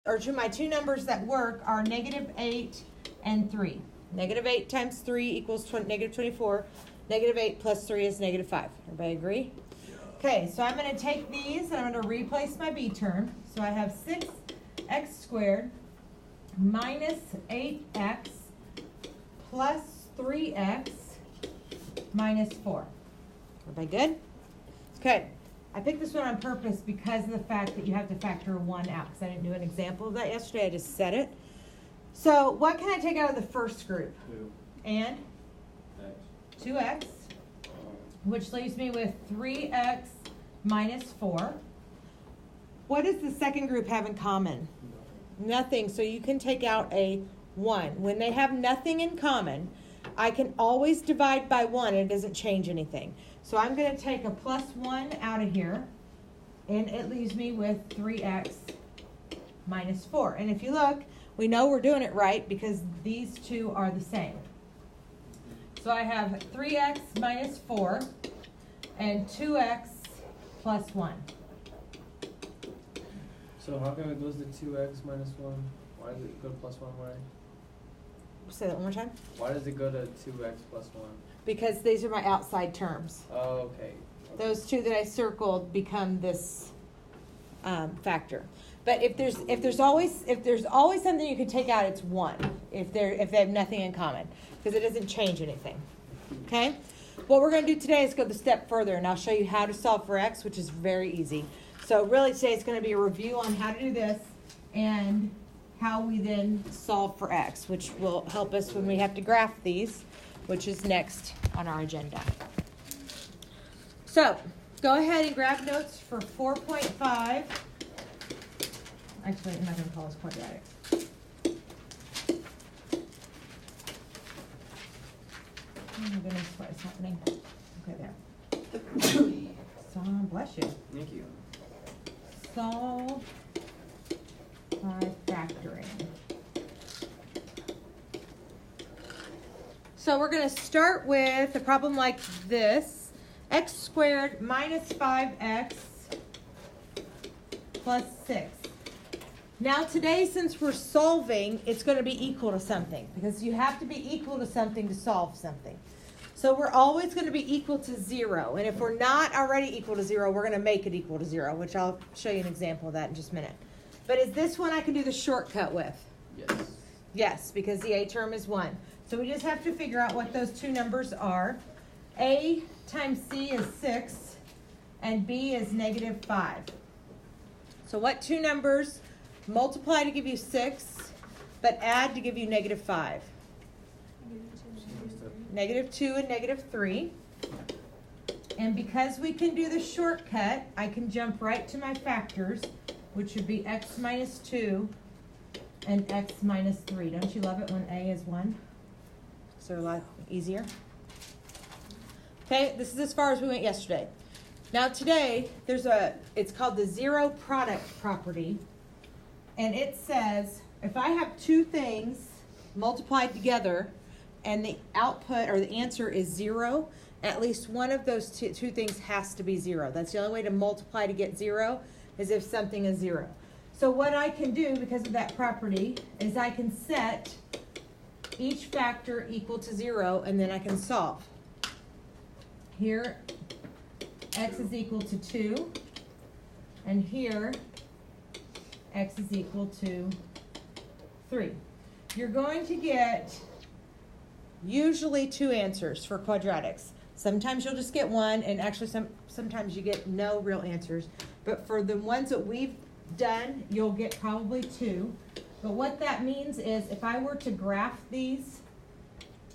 my two numbers that work are -8 and 3. -8 times 3 equals negative 24. -8 plus 3 is -5. Everybody agree? Okay, so I'm going to take these and I'm going to replace my b term. So I have 6x squared minus 8x plus 3x minus 4. Everybody good? Okay. I picked this one on purpose because of the fact that you have to factor 1 out, because I didn't do an example of that yesterday. I just said it. So what can I take out of the first group? 2. And? X. 2x, which leaves me with 3x minus 4. What does the second group have in common? Nothing. So you can take out a 1. When they have nothing in common, I can always divide by 1 and it doesn't change anything. So I'm going to take a plus 1 out of here, and it leaves me with 3x minus 4. And if you look, we know we're doing it right because these two are the same. So I have 3x minus 4 and 2x plus 1. So how come it goes to 2x minus 1? Why does it go to plus 1 way? Say that one more time. Why does it go to 2x plus 1? Because these are my outside terms. Oh, okay. Those two that I circled become this factor. But if there's always something you can take out, it's 1. If they have nothing in common, because it doesn't change anything. Okay. What we're going to do today is go the step further, and I'll show you how to solve for x, which is very easy. So really today it's going to be a review on how to do this and how we then solve for x, which will help us when we have to graph these, which is next on our agenda. So go ahead and grab notes for 4.5. Actually, I'm not going to call this quadratics. Oh my goodness, what is happening? Okay, there. So, bless you. Thank you. Solve by factoring. So we're going to start with a problem like this. X squared minus 5x plus 6. Now today, since we're solving, it's going to be equal to something, because you have to be equal to something to solve something. So we're always going to be equal to 0. And if we're not already equal to 0, we're going to make it equal to 0, which I'll show you an example of that in just a minute. But is this one I can do the shortcut with? Yes. Yes, because the a term is 1. So we just have to figure out what those two numbers are. A times c is 6, and b is -5. So what two numbers multiply to give you 6, but add to give you -5? -2 and -3. And because we can do the shortcut, I can jump right to my factors, which would be x minus 2 and x minus 3. Don't you love it when a is 1? So a lot easier. Okay, this is as far as we went yesterday. Now today, it's called the zero product property. And it says, if I have two things multiplied together and the output or the answer is 0, at least one of those two things has to be 0. That's the only way to multiply to get 0 is if something is 0. So what I can do because of that property is I can set each factor equal to 0 and then I can solve. Here, x is equal to 2, and here, x is equal to 3. You're going to get usually 2 answers for quadratics. Sometimes you'll just get 1, and actually sometimes you get no real answers. But for the ones that we've done, you'll get probably 2. But what that means is if I were to graph these,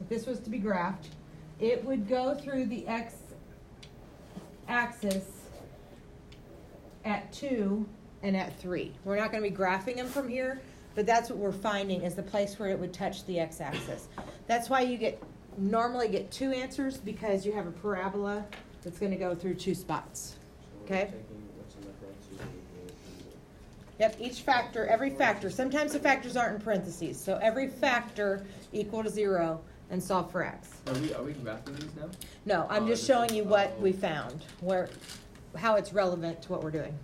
if this was to be graphed, it would go through the x-axis at 2 and at 3. We're not going to be graphing them from here, but that's what we're finding is the place where it would touch the x-axis. That's why you normally get 2 answers, because you have a parabola that's going to go through 2 spots. Okay? Yep, every factor. Sometimes the factors aren't in parentheses. So every factor equal to 0 and solve for x. Are we graphing these now? No, I'm just showing you what we found, how it's relevant to what we're doing.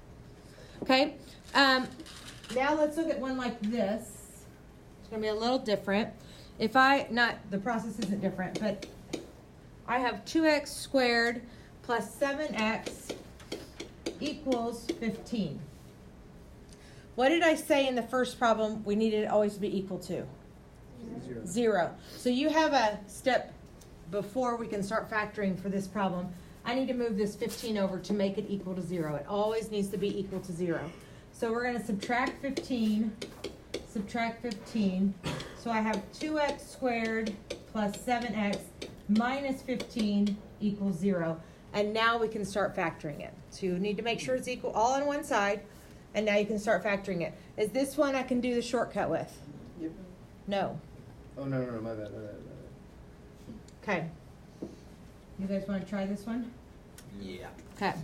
Okay? Now let's look at one like this. It's going to be a little different. The process isn't different, but I have 2x squared plus 7x equals 15. What did I say in the first problem we needed it always to be equal to? 0. So you have a step before we can start factoring for this problem. I need to move this 15 over to make it equal to 0. It always needs to be equal to 0. So we're going to subtract 15. So I have 2x squared plus 7x minus 15 equals 0. And now we can start factoring it. So you need to make sure it's equal all on one side. And now you can start factoring it. Is this one I can do the shortcut with? Yep. No. Oh, no, my bad. Okay. You guys want to try this one? Yeah. Okay.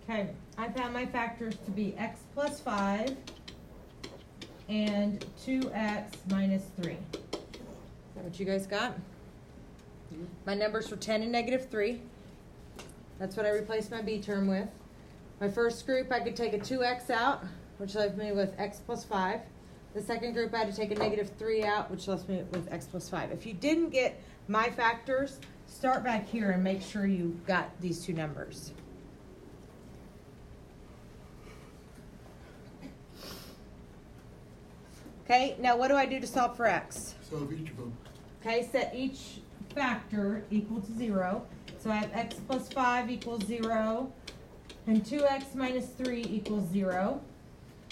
Okay, I found my factors to be x plus 5 and 2x minus 3. Is that what you guys got? Mm-hmm. My numbers were 10 and negative 3. That's what I replaced my b term with. My first group, I could take a 2x out, which left me with x plus 5. The second group, I had to take a negative 3 out, which left me with x plus 5. If you didn't get my factors, start back here and make sure you got these two numbers. Okay, now what do I do to solve for x? Solve each of them. Okay, set each factor equal to 0. So I have x plus 5 equals 0, and 2x minus 3 equals 0.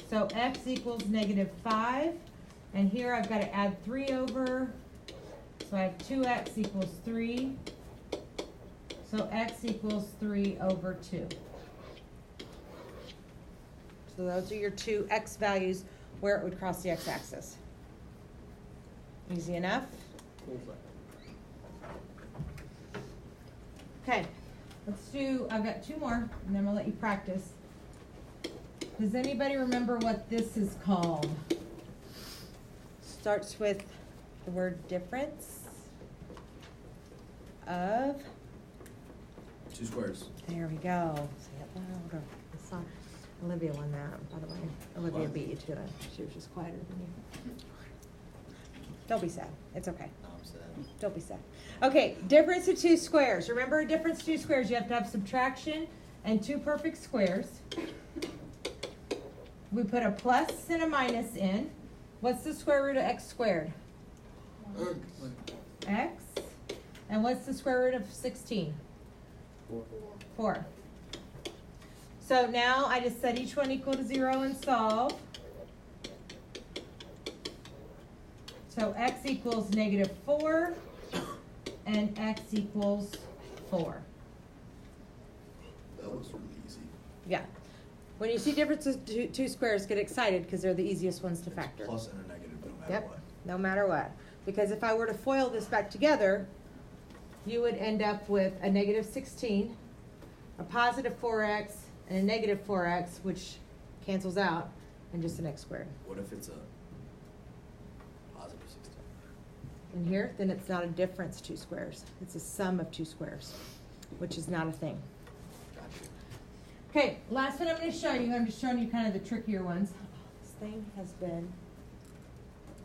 So x equals negative 5, and here I've got to add 3 over. So I have 2x equals 3. So x equals 3 over 2. So those are your two x values where it would cross the x-axis. Easy enough? Okay, I've got two more, and then we'll let you practice. Does anybody remember what this is called? Starts with the word difference of. 2 squares. There we go. Say it louder. I saw Olivia won that, by the way. Olivia What? beat you to it. She was just quieter than you. Don't be sad. It's okay. No, I'm sad. Don't be sad. Okay, difference of two squares. Remember, a difference of two squares, you have to have subtraction and two perfect squares. We put a plus and a minus in. What's the square root of x squared? X. And what's the square root of 16? 4. So now I just set each one equal to 0 and solve. So x equals negative 4 and x equals 4. That was really easy. Yeah. When you see differences of two squares, get excited because they're the easiest ones to factor. Plus and a negative, no matter Yep, what. no matter what. Because if I were to FOIL this back together, you would end up with a negative 16, a positive 4x, and a negative 4x, which cancels out, and just an x squared. What if it's a positive 16? in here, then it's not a difference 2 squares. It's a sum of 2 squares, which is not a thing. Gotcha. Okay, last one I'm going to show you. I'm just showing you kind of the trickier ones. This thing has been,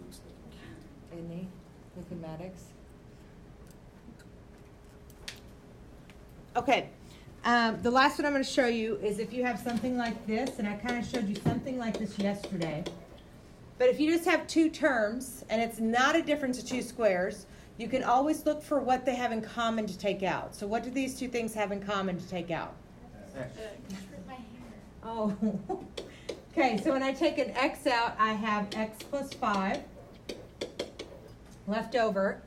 Luke's looking cute. isn't he? Mathematics. Okay, the last one I'm going to show you is if you have something like this, and I kind of showed you something like this yesterday. But if you just have 2 terms, and it's not a difference of 2 squares, you can always look for what they have in common to take out. So what do these 2 things have in common to take out? Oh, okay, so when I take an x out, I have x plus 5 left over.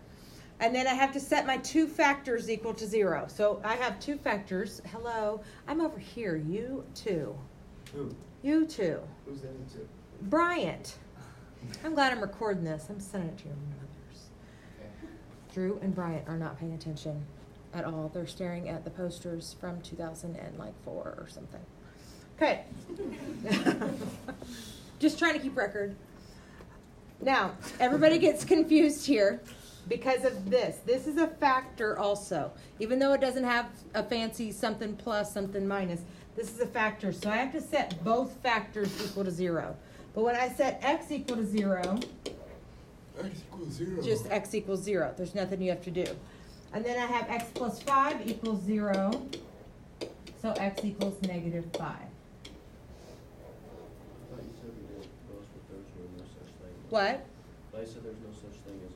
And then I have to set my 2 factors equal to 0. So I have 2 factors. Hello, I'm over here. You too. Who? You too. Who's the other two? Bryant. I'm glad I'm recording this. I'm sending it to your mothers. Okay. Drew and Bryant are not paying attention at all. They're staring at the posters from 2004 or something. Okay. Just trying to keep record. Now, everybody gets confused here because of this. This is a factor also. Even though it doesn't have a fancy something plus, something minus, this is a factor. So I have to set both factors equal to 0. But when I set x equal to 0, X equals 0. just x equals 0. There's nothing you have to do. And then I have x plus 5 equals 0. So x equals negative 5. I thought you said we did those, but there's no such thing. What? I said there's no such thing as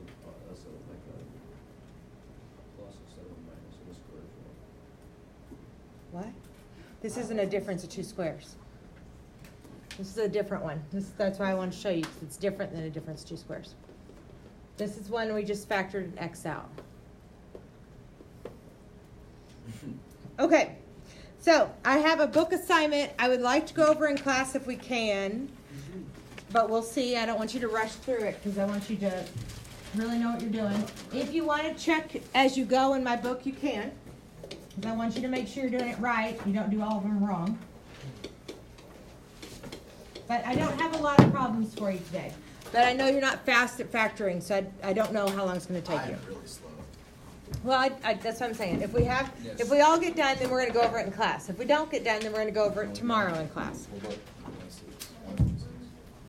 like a plus instead of a minus in the square form. What? This isn't a difference of 2 squares. This is a different one. That's why I want to show you, because it's different than a difference of 2 squares. This is one we just factored an x out. Okay, so I have a book assignment I would like to go over in class if we can, but we'll see. I don't want you to rush through it because I want you to really know what you're doing. If you want to check as you go in my book, you can, because I want you to make sure you're doing it right. You don't do all of them wrong. But I don't have a lot of problems for you today. But I know you're not fast at factoring, so I don't know how long it's going to take I you. am really slow. Well, that's what I'm saying. If we have, Yes. if we all get done, then we're going to go over it in class. If we don't get done, then we're going to go over it tomorrow in class. Well, look,